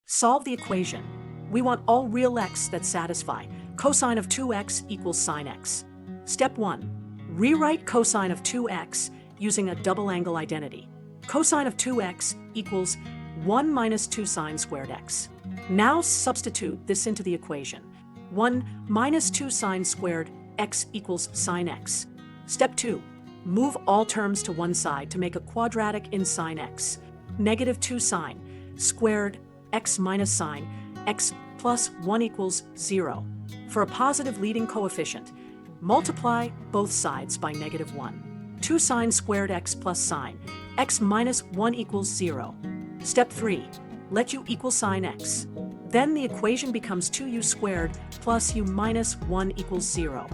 Solve the equation. We want all real x that satisfy. Cosine of 2x equals sine x. Step 1. Rewrite cosine of 2x using a double angle identity. Cosine of 2x equals 1 minus 2 sine squared x. Now substitute this into the equation. 1 minus 2 sine squared x equals sine x. Step 2. Move all terms to one side to make a quadratic in sine x. Negative 2 sine squared x minus sine x plus 1 equals 0. For a positive leading coefficient, multiply both sides by negative 1. 2 sine squared x plus sine x minus 1 equals 0. Step 3. Let u equal sine x. Then the equation becomes 2u squared plus u minus 1 equals 0.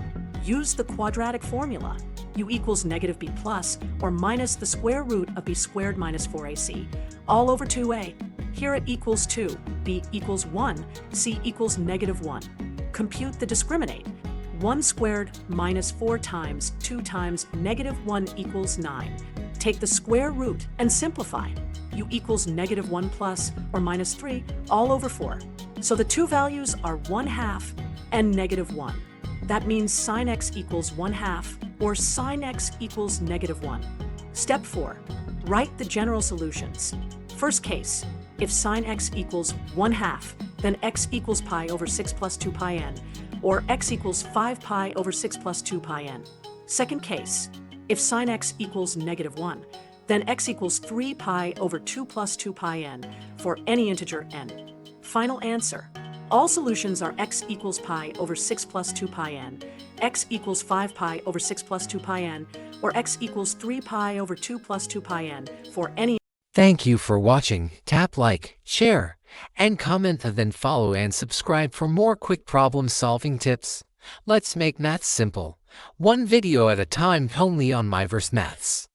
Use the quadratic formula. U equals negative b plus or minus the square root of b squared minus 4ac, all over 2a. Here it equals 2, b equals 1, c equals negative 1. Compute the discriminant. 1 squared minus 4 times 2 times negative 1 equals 9. Take the square root and simplify. U equals negative 1 plus or minus 3 all over 4. So the two values are 1/2 and negative 1. That means sine x equals 1/2 or sine x equals negative 1. Step 4. Write the general solutions. First case, if sine x equals 1/2, then x equals pi over 6 plus 2 pi n, or x equals 5 pi over 6 plus 2 pi n. Second case, if sine x equals negative 1, then x equals 3 pi over 2 plus 2 pi n for any integer n. Final answer. All solutions are x equals pi over 6 plus 2 pi n, x equals 5 pi over 6 plus 2 pi n, or x equals 3 pi over 2 plus 2 pi n for any. Thank you for watching. Tap like, share, and comment, and then follow and subscribe for more quick problem-solving tips. Let's make maths simple, one video at a time, only on Myverse Maths.